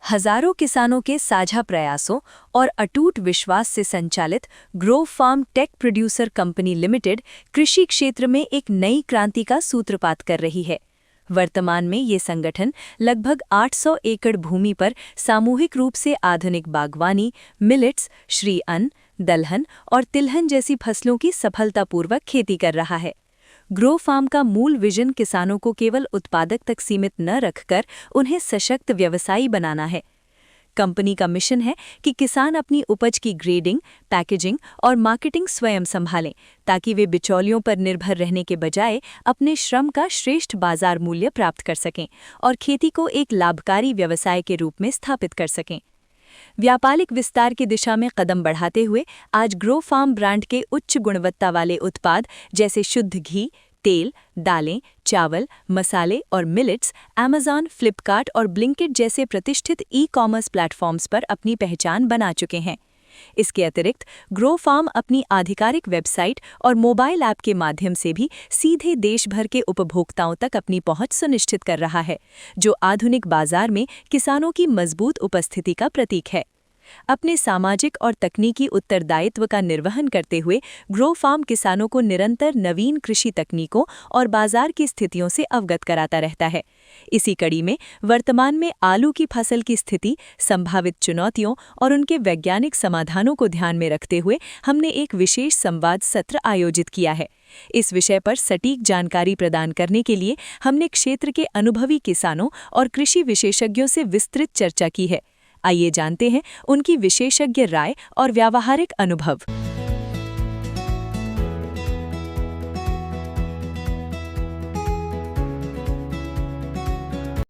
हजारों किसानों के साझा प्रयासों और अटूट विश्वास से संचालित Grow Farm Tech Producer Company Limited कृषि क्षेत्र में एक नई क्रांति का सूत्रपात कर रही है। वर्तमान में ये संगठन लगभग 800 एकड़ भूमि पर सामूहिक रूप से आधुनिक बागवानी, मिलेट्स, श्री अन्न, दलहन और तिलहन जैसी फसलों की सफलतापूर्वक खेती कर रहा है। ग्रो फार्म का मूल विजन किसानों को केवल उत्पादक तक सीमित न रखकर उन्हें सशक्त व्यवसायी बनाना है। कंपनी का मिशन है कि किसान अपनी उपज की ग्रेडिंग, पैकेजिंग और मार्केटिंग स्वयं संभालें, ताकि वे बिचौलियों पर निर्भर रहने के बजाय अपने श्रम का श्रेष्ठ बाजार मूल्य प्राप्त कर सकें और खेती को एक लाभकारी व्यवसाय के रूप में स्थापित कर सकें। व्यापारिक विस्तार की दिशा में कदम बढ़ाते हुए आज ग्रो फार्म ब्रांड के उच्च गुणवत्ता वाले उत्पाद जैसे शुद्ध घी, तेल, दालें, चावल, मसाले और मिलेट्स अमेज़न, फ्लिपकार्ट और ब्लिंकिट जैसे प्रतिष्ठित ई-कॉमर्स प्लेटफॉर्म्स पर अपनी पहचान बना चुके हैं। इसके अतिरिक्त ग्रो फार्म अपनी आधिकारिक वेबसाइट और मोबाइल ऐप के माध्यम से भी सीधे देश भर के उपभोक्ताओं तक अपनी पहुंच सुनिश्चित कर रहा है, जो आधुनिक बाजार में किसानों की मजबूत उपस्थिति का प्रतीक है। अपने सामाजिक और तकनीकी उत्तरदायित्व का निर्वहन करते हुए ग्रो फार्म किसानों को निरंतर नवीन कृषि तकनीकों और बाजार की स्थितियों से अवगत कराता रहता है। इसी कड़ी में वर्तमान में आलू की फसल की स्थिति, संभावित चुनौतियों और उनके वैज्ञानिक समाधानों को ध्यान में रखते हुए हमने एक विशेष संवाद सत्र आयोजित किया है। इस विषय पर सटीक जानकारी प्रदान करने के लिए हमने क्षेत्र के अनुभवी किसानों और कृषि विशेषज्ञों से विस्तृत चर्चा की है। आइए जानते हैं उनकी विशेषज्ञ राय और व्यावहारिक अनुभव।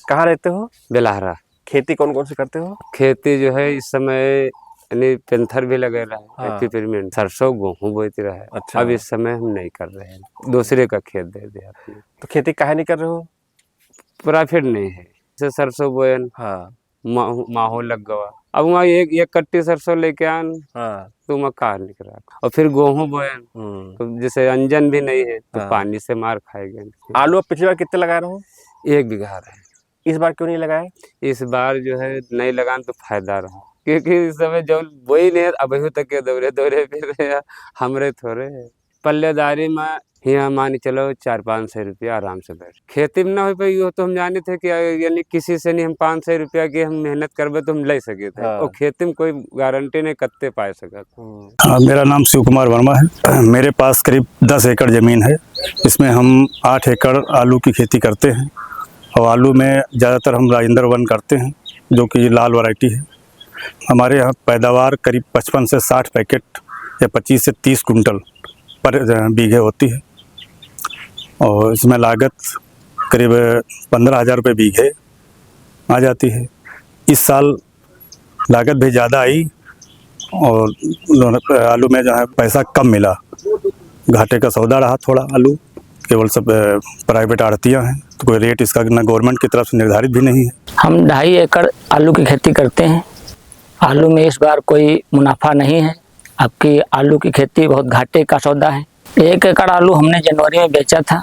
कहाँ रहते हो? बेलहरा। खेती कौन कौन सी करते हो? खेती जो है इस समय यानी पेंथर भी लगे रहा है, हाँ। एक्विपमेंट, सरसों गेहूँ बोते रहा है। अच्छा। अब इस समय हम नहीं कर रहे हैं, दूसरे का खेत दे दिया आपने। तो खेती काहे नहीं कर रहे हो? प्रॉफिट नहीं है। जैसे सरसों बोयन, हाँ माहौल लग गया, अब वहाँ एक कट्टी सरसों लेके आन, हाँ। तो मक्का निकला। और फिर गेहूँ बोयन, तो जैसे अंजन भी नहीं है तो हाँ। पानी से मार खाएंगे। आलू अब पिछली बार कितने लगा रहे हो? 1 बीघा है। इस बार क्यों नहीं लगाए? इस बार जो है नहीं लगान तो फायदा रहा, क्योंकि इस समय जो वही नहीं अभी तक के दौरे फिर हमरे थोड़े पल्लेदारी में यहाँ मान चलो 400-500 रुपया आराम से बैठ खेती में ना हो पाई हो, तो हम जाने थे कि यानी किसी से नहीं हम 500 रुपया की हम मेहनत करबे तो हम ले सके थे। हाँ। और खेती में कोई गारंटी नहीं कत्ते पाए सकत। मेरा नाम शिव कुमार वर्मा है। मेरे पास करीब 10 एकड़ ज़मीन है। इसमें हम 8 एकड़ आलू की खेती करते हैं और आलू में ज़्यादातर हम राजेंद्र 1 करते हैं, जो कि लाल वैरायटी है। हमारे यहाँ पैदावार करीब 55 से 60 पैकेट या 25 से 30 कुंटल पर बीघे होती है और इसमें लागत करीब 15,000 रुपये बीघे आ जाती है। इस साल लागत भी ज़्यादा आई और आलू में जो है पैसा कम मिला, घाटे का सौदा रहा थोड़ा। आलू केवल सब प्राइवेट आड़तियाँ हैं, तो कोई रेट इसका ना गवर्नमेंट की तरफ से निर्धारित भी नहीं है। हम 2.5 एकड़ आलू की खेती करते हैं। आलू में इस बार कोई मुनाफा नहीं है। आपकी आलू की खेती बहुत घाटे का सौदा है। 1 एकड़ आलू हमने जनवरी में बेचा था,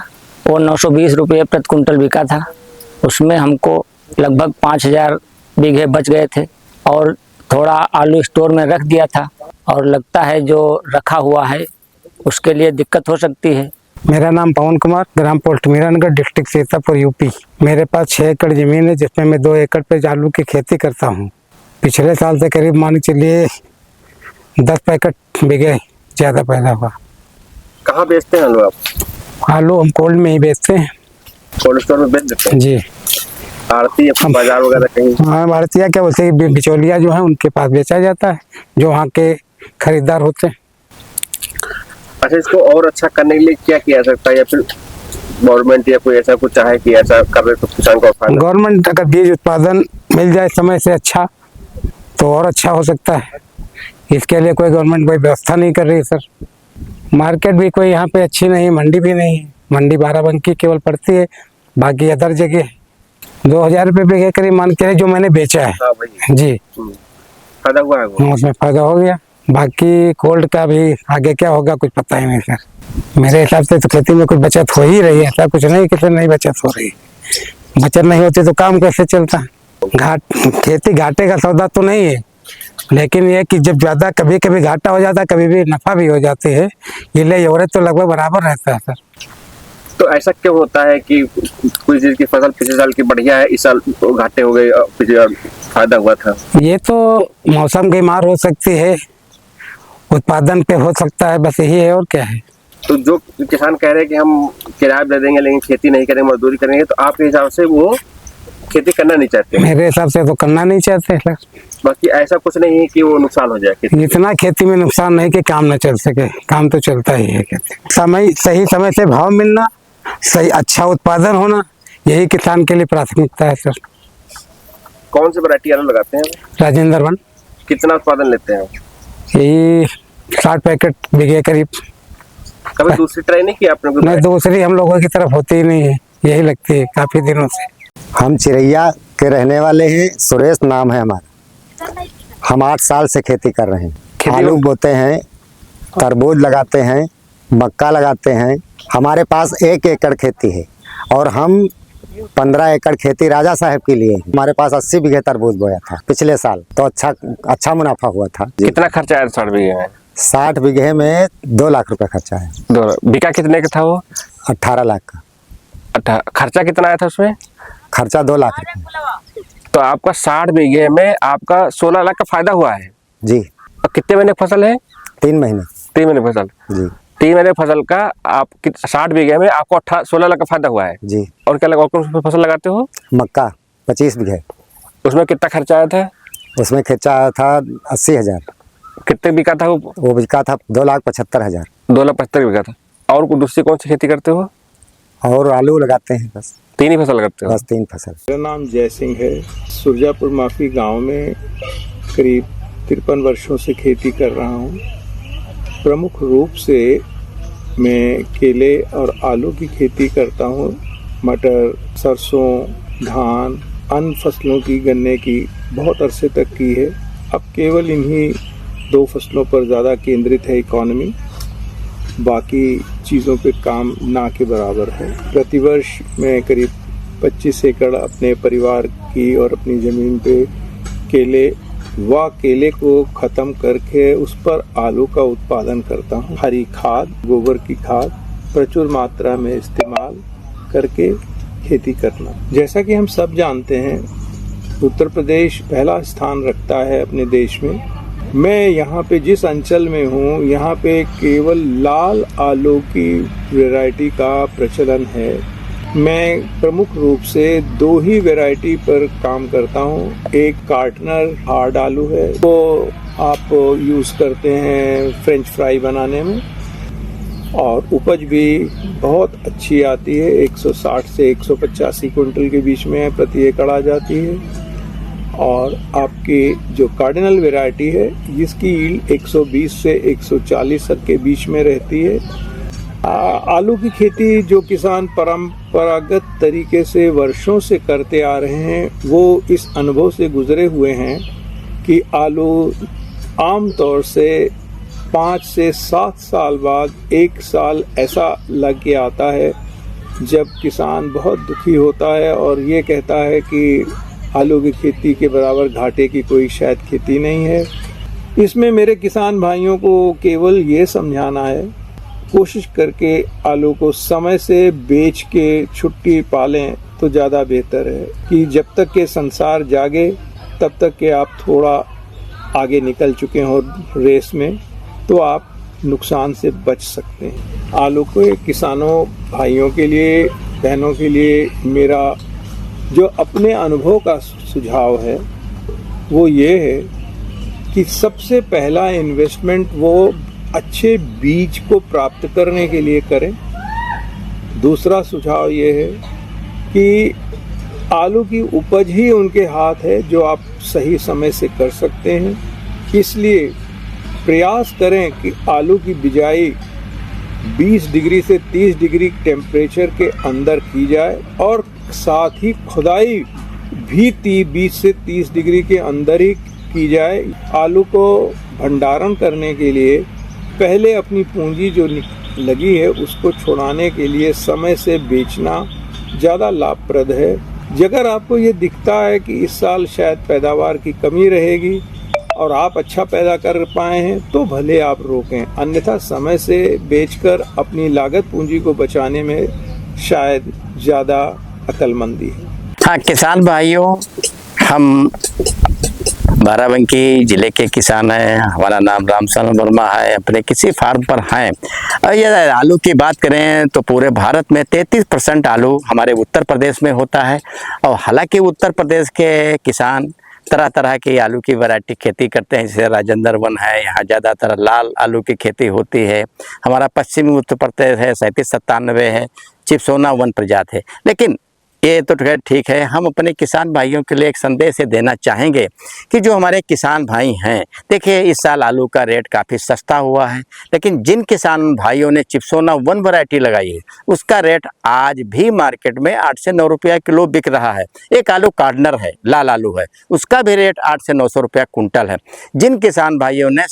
वो 920 रुपये प्रति कुंटल बिका था। उसमें हमको लगभग 5,000 बीघे बच गए थे और थोड़ा आलू स्टोर में रख दिया था और लगता है जो रखा हुआ है उसके लिए दिक्कत हो सकती है। मेरा नाम पवन कुमार, ग्राम post Meeranagar, district Sitapur, UP. मेरे पास 6 एकड़ ज़मीन है, जिसमें मैं 2 एकड़ पे आलू की खेती करता हूँ। पिछले साल से करीब मान चलिए 10 पैकेट बीघे ज़्यादा पैदा हुआ। कहाँ बेचते हैं आलू आप? आलू हम कोल्ड में ही बेचते हैं। कोल्ड स्टोर में बेच देते हैं? जी। आड़ती या बाजार वगैरह कहीं? हाँ, भारतीय क्या बोलते हैं, बिचौलिया जो है उनके पास बेचा जाता है, जो वहाँ के खरीदार होते हैं। अच्छा, इसको और अच्छा करने के लिए क्या किया सकता है, या फिर गवर्नमेंट या कोई ऐसा कुछ चाहे कि ऐसा कर रहे तो किसान को फायदा? गवर्नमेंट अगर बीज उत्पादन मिल जाए समय से अच्छा तो और अच्छा हो सकता है। इसके लिए कोई गवर्नमेंट कोई व्यवस्था नहीं कर रही है सर। मार्केट भी कोई यहाँ पे अच्छी नहीं, मंडी भी नहीं है। मंडी बाराबंकी केवल पड़ती है, बाकी अदर जगह 2,000 रुपये बीघे करीब मान के जो मैंने बेचा है। हाँ भाई। जी। फायदा हुआ है वो? उसमें फायदा हो गया। बाकी कोल्ड का भी आगे क्या होगा कुछ पता ही नहीं सर। मेरे हिसाब से तो खेती में कुछ बचत हो ही रही है, ऐसा कुछ नहीं कि नहीं बचत हो रही। बचत नहीं होती तो काम कैसे चलता। खेती घाटे का सौदा तो नहीं है, लेकिन ये कि जब ज़्यादा कभी कभी घाटा हो जाता है, कभी भी नफ़ा भी हो जाती है, ये ले एवरेज तो लगभग बराबर रहता है सर। तो ऐसा क्यों होता है कि कोई चीज की फसल पिछले साल की बढ़िया है, इस साल तो घाटे हो गए, पिछले साल फायदा हुआ था? ये तो मौसम की मार हो सकती है, उत्पादन पे हो सकता है, बस यही है और क्या है। तो जो किसान कह रहे हैं कि हम किराया दे देंगे लेकिन खेती नहीं करेंगे, मजदूरी करेंगे, तो आपके हिसाब से वो खेती करना नहीं चाहते? मेरे हिसाब से तो करना नहीं चाहते सर। बाकी ऐसा कुछ नहीं है कि वो नुकसान हो जाए खेती? इतना खेती में नुकसान नहीं कि काम न चल सके, काम तो चलता ही है। खेती सही समय से भाव मिलना, सही अच्छा उत्पादन होना, यही किसान के लिए प्राथमिकता है सर। कौन सी वैरायटी आलू लगाते हैं? राजेंद्र वन। कितना उत्पादन लेते हैं? यही 60 पैकेट बिके करीब। कभी दूसरी ट्राई नहीं किया आपने? नहीं, दूसरी हम लोगों की तरफ होती ही नहीं है, यही लगती है काफी दिनों से। हम चिरैया के रहने वाले हैं, सुरेश नाम है हमारा। हम 8 साल से खेती कर रहे हैं। आलू बोते हैं, तरबूज लगाते हैं, मक्का लगाते हैं। हमारे पास 1 एकड़ खेती है और हम 15 एकड़ खेती राजा साहब के लिए। हमारे पास 80 बीघे तरबूज बोया था पिछले साल, तो अच्छा मुनाफा हुआ था। कितना खर्चा आया 60 बीघे में? 60 बीघे में 2 लाख रुपए खर्चा है। 2 बीघा कितने का था वो? 18 लाख का। खर्चा कितना आया था उसमें? खर्चा 2 लाख रुपए। तो आपका 60 बीघे में आपका 16 लाख का फायदा हुआ है जी। और कितने महीने की फसल है? 3 महीने। 3 महीने फसल जी। 3 महीने फसल का आप 60 बीघे में आपको 16 लाख का फायदा हुआ है जी। और क्या लगा, कौन सी फसल लगाते हो? मक्का 25 बीघे। उसमें कितना खर्चा आया था? उसमें खर्चा आया था 80,000। कितने बीघा था वो? वो बिका था 2,75,000। 2,75,000 बीघा था। और कोई दूसरी कौन सी खेती करते हो? और आलू लगाते हैं, बस 3 ही फसल लगाते हो? बस 3 फसल। मेरा नाम जय सिंह है। सुरजापुर माफी गांव में करीब 53 वर्षों से खेती कर रहा हूं। प्रमुख रूप से मैं केले और आलू की खेती करता हूं। मटर, सरसों, धान, अन्य फसलों की, गन्ने की बहुत अरसे तक की है। अब केवल इन्हीं 2 फसलों पर ज़्यादा केंद्रित है इकॉनमी, बाकी चीज़ों पे काम ना के बराबर है। प्रतिवर्ष मैं करीब 25 एकड़ अपने परिवार की और अपनी ज़मीन पे केले को ख़त्म करके उस पर आलू का उत्पादन करता हूँ। हरी खाद, गोबर की खाद प्रचुर मात्रा में इस्तेमाल करके खेती करना। जैसा कि हम सब जानते हैं, उत्तर प्रदेश पहला स्थान रखता है अपने देश में। मैं यहाँ पे जिस अंचल में हूँ, यहाँ पे केवल लाल आलू की वैरायटी का प्रचलन है। मैं प्रमुख रूप से 2 ही वैरायटी पर काम करता हूँ। एक कार्टनर हार्ड आलू है, वो आप यूज़ करते हैं फ्रेंच फ्राई बनाने में, और उपज भी बहुत अच्छी आती है। 160 से 185 कुंटल के बीच में प्रति एकड़ आ जाती है। और आपकी जो कार्डिनल वैरायटी है, जिसकी यील्ड 120 से 140 तक के बीच में रहती है। आलू की खेती जो किसान परंपरागत तरीके से वर्षों से करते आ रहे हैं, वो इस अनुभव से गुजरे हुए हैं कि आलू आमतौर से 5 से 7 साल बाद 1 साल ऐसा लग के आता है जब किसान बहुत दुखी होता है और ये कहता है कि आलू की खेती के बराबर घाटे की कोई शायद खेती नहीं है। इसमें मेरे किसान भाइयों को केवल ये समझाना है, कोशिश करके आलू को समय से बेच के छुट्टी पालें तो ज़्यादा बेहतर है कि जब तक के संसार जागे तब तक के आप थोड़ा आगे निकल चुके हो रेस में, तो आप नुकसान से बच सकते हैं। आलू के किसानों भाइयों के लिए, बहनों के लिए मेरा जो अपने अनुभव का सुझाव है वो ये है कि सबसे पहला इन्वेस्टमेंट वो अच्छे बीज को प्राप्त करने के लिए करें। दूसरा सुझाव ये है कि आलू की उपज ही उनके हाथ है जो आप सही समय से कर सकते हैं। इसलिए प्रयास करें कि आलू की बिजाई 20 डिग्री से 30 डिग्री टेम्परेचर के अंदर की जाए और साथ ही खुदाई भी 20 से 30 डिग्री के अंदर ही की जाए। आलू को भंडारण करने के लिए पहले अपनी पूंजी जो लगी है उसको छुड़ाने के लिए समय से बेचना ज़्यादा लाभप्रद है। अगर आपको ये दिखता है कि इस साल शायद पैदावार की कमी रहेगी और आप अच्छा पैदा कर पाए हैं तो भले आप रोकें, अन्यथा समय से बेचकर अपनी लागत पूंजी को बचाने में शायद ज़्यादा अक्लमंदी है। हाँ किसान भाइयों, हम बाराबंकी ज़िले के किसान हैं। हमारा नाम रामचंद्र वर्मा है। अपने किसी फार्म पर हैं। और ये आलू की बात करें तो पूरे भारत में 33% आलू हमारे उत्तर प्रदेश में होता है। और हालांकि उत्तर प्रदेश के किसान तरह तरह की आलू की वैरायटी खेती करते हैं, जैसे राजेंद्र वन है, यहाँ ज़्यादातर लाल आलू की खेती होती है। हमारा पश्चिमी उत्तर प्रदेश है 3797 है, चिपसोना वन प्रजात है। लेकिन ये तो ठीक है, हम अपने किसान भाइयों के लिए एक संदेश ये देना चाहेंगे कि जो हमारे किसान भाई हैं, देखिए इस साल आलू का रेट काफ़ी सस्ता हुआ है, लेकिन जिन किसान भाइयों ने चिपसोना वन वैरायटी लगाई है उसका रेट आज भी मार्केट में 8 से 9 रुपया किलो बिक रहा है। एक आलू कार्डनर है, लाल आलू है, उसका भी रेट 8 से 900 रुपया कुंटल है। जिन किसान भाइयों ने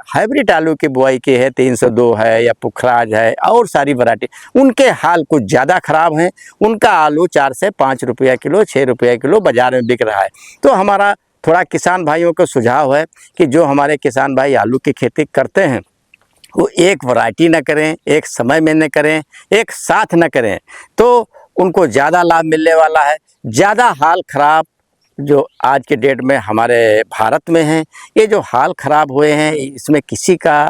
हाइब्रिड आलू की बुआई की है, 302 है या पुखराज है और सारी वैरायटी, उनके हाल कुछ ज़्यादा ख़राब हैं। उनका आलू 4 से 5 रुपया किलो, 6 रुपया किलो बाजार में बिक रहा है। तो हमारा थोड़ा किसान भाइयों को सुझाव है कि जो हमारे किसान भाई आलू की खेती करते हैं वो एक वैरायटी न करें, एक समय में न करें, एक साथ न करें, तो उनको ज़्यादा लाभ मिलने वाला है। ज़्यादा हाल ख़राब जो आज के डेट में हमारे भारत में हैं, ये जो हाल ख़राब हुए हैं इसमें किसी का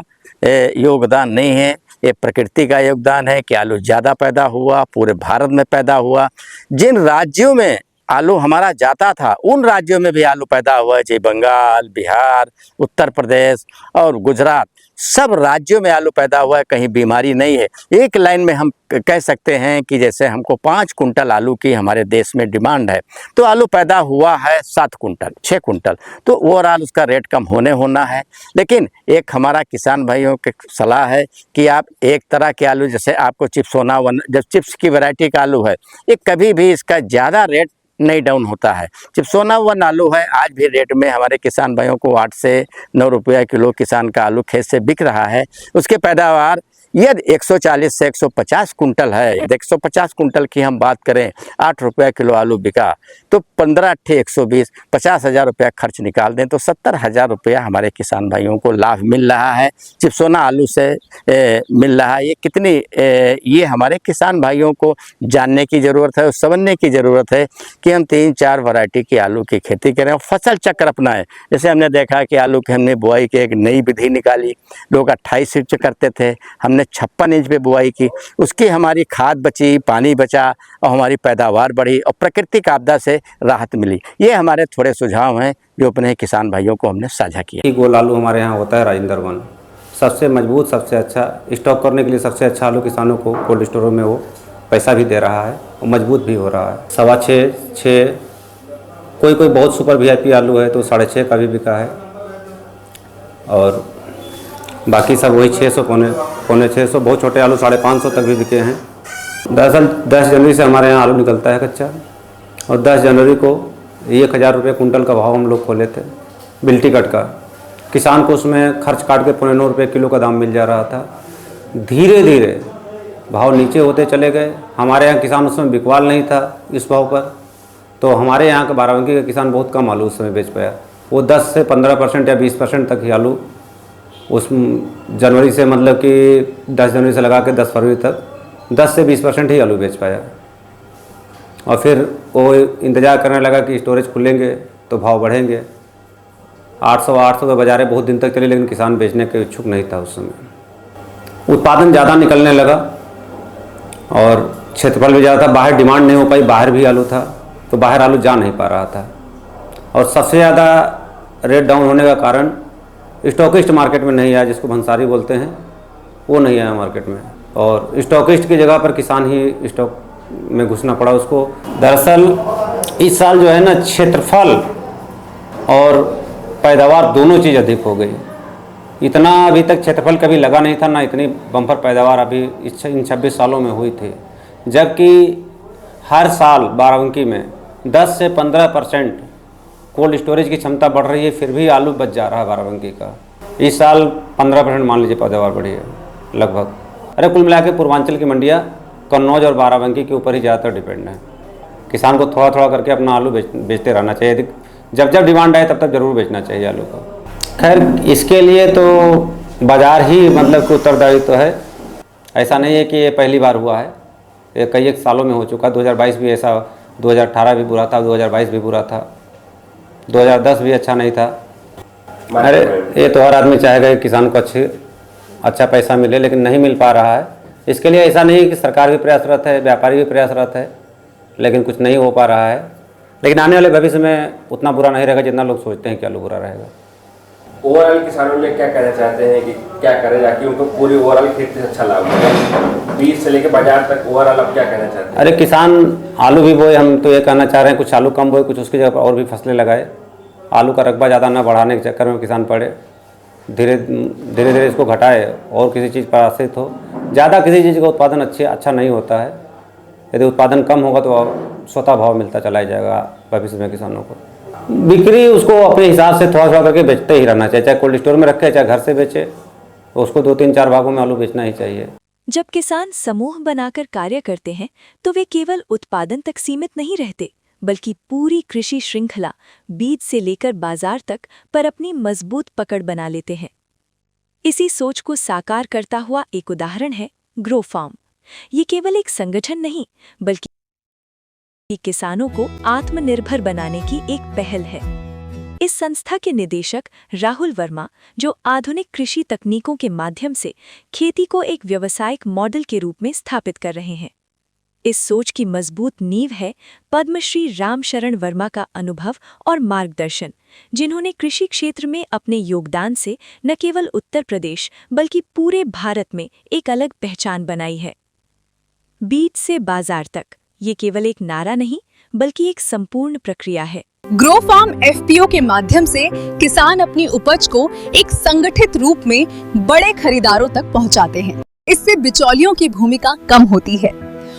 योगदान नहीं है, ये प्रकृति का योगदान है कि आलू ज़्यादा पैदा हुआ, पूरे भारत में पैदा हुआ। जिन राज्यों में आलू हमारा जाता था उन राज्यों में भी आलू पैदा हुआ है, जैसे बंगाल, बिहार, उत्तर प्रदेश और गुजरात, सब राज्यों में आलू पैदा हुआ है, कहीं बीमारी नहीं है। एक लाइन में हम कह सकते हैं कि जैसे हमको 5 कुंटल आलू की हमारे देश में डिमांड है तो आलू पैदा हुआ है 7 कुंटल, 6 कुंटल, तो ओवरऑल उसका रेट कम होना है। लेकिन एक हमारा किसान भाइयों की सलाह है कि आप एक तरह के आलू, जैसे आपको चिप्सोना वन, जब चिप्स की वैरायटी का आलू है, ये कभी भी इसका ज़्यादा रेट नहीं डाउन होता है। चिप्सोना वन आलू है, आज भी रेट में हमारे किसान भाइयों को 8 से 9 रुपया किलो किसान का आलू खेत से बिक रहा है। उसके पैदावार यदि 140 से 150 कुंटल है, यदि 150 कुंटल की हम बात करें, 8 रुपया किलो आलू बिका तो 15 अट्ठे 120, 50,000 रुपया खर्च निकाल दें तो 70,000 रुपया हमारे किसान भाइयों को लाभ मिल रहा है, चिप्सोना आलू से मिल रहा है। ये कितनी ये हमारे किसान भाइयों को जानने की ज़रूरत है और समझने की ज़रूरत है कि हम 3-4 वैरायटी की आलू की खेती करें और फसल चक्र अपनाएं। जैसे हमने देखा कि आलू की हमने बुआई की एक नई विधि निकाली, लोग 28 इंच करते थे, हमने 56 इंच पे बुआई की, उसकी हमारी खाद बची, पानी बचा और हमारी पैदावार बढ़ी और प्राकृतिक आपदा से राहत मिली। ये हमारे थोड़े सुझाव हैं जो अपने किसान भाइयों को हमने साझा किया। गोल आलू हमारे यहाँ होता है राजेंद्र वन, सबसे मजबूत, सबसे अच्छा, स्टॉक करने के लिए सबसे अच्छा आलू किसानों को कोल्ड स्टोरों में वो पैसा भी दे रहा है और मजबूत भी हो रहा है। 6.25, 6, कोई बहुत सुपर VIP आलू है तो 6.5 का भी बिका है और बाकी सब वही 600, पौने 600, बहुत छोटे आलू 550 तक भी बिके हैं। दरअसल 10 जनवरी से हमारे यहाँ आलू निकलता है कच्चा और 10 जनवरी को 1000 रुपये कुंटल का भाव हम लोग खोले थे बिल्टी कट का। किसान को उसमें खर्च काट के 9.5 रुपये किलो का दाम मिल जा रहा था। धीरे धीरे भाव नीचे होते चले गए। हमारे यहाँ किसान उसमें बिकवाल नहीं था इस भाव पर, तो हमारे यहाँ के बाराबंकी के किसान बहुत कम आलू उस समय बेच पाया। वो 10 से 15% या 20% तक ही आलू उस जनवरी से, मतलब कि 10 जनवरी से लगा के 10 फरवरी तक 10 से 20% ही आलू बेच पाया। और फिर वो इंतज़ार करने लगा कि स्टोरेज खुलेंगे तो भाव बढ़ेंगे। 800 का बाज़ारें बहुत दिन तक चली, लेकिन किसान बेचने के इच्छुक नहीं था उस समय। उत्पादन ज़्यादा निकलने लगा और क्षेत्रफल भी ज़्यादा था, बाहर डिमांड नहीं हो पाई, बाहर भी आलू था तो बाहर आलू जा नहीं पा रहा था। और सबसे ज़्यादा रेट डाउन होने का कारण स्टॉकिस्ट मार्केट में नहीं आया, जिसको भंसारी बोलते हैं, वो नहीं आया मार्केट में, और स्टॉकिस्ट की जगह पर किसान ही स्टॉक में घुसना पड़ा उसको। दरअसल इस साल जो है ना, क्षेत्रफल और पैदावार दोनों चीज़ अधिक हो गई। इतना अभी तक क्षेत्रफल कभी लगा नहीं था, ना इतनी बम्पर पैदावार अभी इन 26 सालों में हुई थी। जबकि हर साल बाराबंकी में 10 से 15% कोल्ड स्टोरेज की क्षमता बढ़ रही है, फिर भी आलू बच जा रहा है बाराबंकी का। इस साल 15% मान लीजिए पैदावार बढ़ी है लगभग। अरे कुल मिला के पूर्वांचल की मंडियाँ कन्नौज और बाराबंकी के ऊपर ही ज़्यादातर डिपेंड है। किसान को थोड़ा थोड़ा करके अपना आलू बेचते रहना चाहिए। जब जब डिमांड आए तब तब जरूर बेचना चाहिए आलू का। खैर इसके लिए तो बाज़ार ही मतलब कि उत्तरदायित्व है। ऐसा नहीं है कि ये पहली बार हुआ है, ये कई एक सालों में हो चुका। 2022 भी ऐसा, 2018 भी बुरा था, 2022 भी बुरा था, 2010 भी अच्छा नहीं था। अरे ये तो हर आदमी चाहेगा कि किसान को अच्छा पैसा मिले, लेकिन नहीं मिल पा रहा है। इसके लिए ऐसा नहीं है कि सरकार भी प्रयासरत है, व्यापारी भी प्रयासरत है, लेकिन कुछ नहीं हो पा रहा है। लेकिन आने वाले भविष्य में उतना बुरा नहीं रहेगा जितना लोग सोचते हैं कि आलू बुरा रहेगा। ओवरऑल किसानों में क्या कहना चाहते हैं कि क्या करें ताकि उनको पूरी ओवरऑल खेती से अच्छा लाभ मिले, बीज से लेकर बाजार तक ओवरऑल आप क्या कहना चाहते हैं? अरे किसान आलू भी बोए, हम तो ये कहना चाह रहे हैं कुछ आलू कम बोए, कुछ उसकी जगह पर और भी फसलें लगाए। आलू का रकबा ज़्यादा ना बढ़ाने के चक्कर में किसान पड़े, धीरे धीरे इसको घटाए और किसी चीज़ पर आश्रित हो। ज़्यादा किसी चीज़ का उत्पादन अच्छा नहीं होता है। यदि उत्पादन कम होगा तो स्वतः भाव मिलता चला जाएगा भविष्य में किसानों को। बिक्री उसको अपने हिसाब से थोड़ा थोड़ा करके बेचते ही रहना चाहिए, चाहे कोल्ड स्टोर में रखे चाहे घर से बेचे, तो उसको 2-3-4 भागों में आलू बेचना ही चाहिए। जब किसान समूह बनाकर कार्य करते हैं तो वे केवल उत्पादन तक सीमित नहीं रहते, बल्कि पूरी कृषि श्रृंखला बीज से लेकर बाजार तक पर अपनी मजबूत पकड़ बना लेते हैं। इसी सोच को साकार करता हुआ एक उदाहरण है ग्रो फार्म। ये केवल एक संगठन नहीं, बल्कि किसानों को आत्मनिर्भर बनाने की एक पहल है। इस संस्था के निदेशक राहुल वर्मा, जो आधुनिक कृषि तकनीकों के माध्यम से खेती को एक व्यावसायिक मॉडल के रूप में स्थापित कर रहे हैं। इस सोच की मजबूत नींव है पद्मश्री रामशरण वर्मा का अनुभव और मार्गदर्शन, जिन्होंने कृषि क्षेत्र में अपने योगदान से न केवल उत्तर प्रदेश बल्कि पूरे भारत में एक अलग पहचान बनाई है। बीज से बाजार तक ये केवल एक नारा नहीं, बल्कि एक संपूर्ण प्रक्रिया है। ग्रो फार्म एफपीओ के माध्यम से किसान अपनी उपज को एक संगठित रूप में बड़े खरीदारों तक पहुंचाते हैं। इससे बिचौलियों की भूमिका कम होती है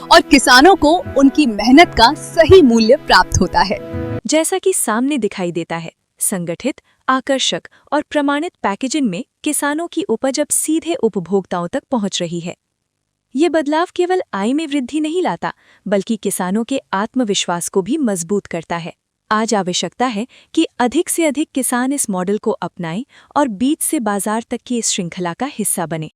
और किसानों को उनकी मेहनत का सही मूल्य प्राप्त होता है। जैसा कि सामने दिखाई देता है, संगठित, आकर्षक और प्रमाणित पैकेजिंग में किसानों की उपज अब सीधे उपभोक्ताओं तक पहुंच रही है। ये बदलाव केवल आय में वृद्धि नहीं लाता, बल्कि किसानों के आत्मविश्वास को भी मजबूत करता है। आज आवश्यकता है कि अधिक से अधिक किसान इस मॉडल को अपनाएं और बीज से बाजार तक की इस श्रृंखला का हिस्सा बने।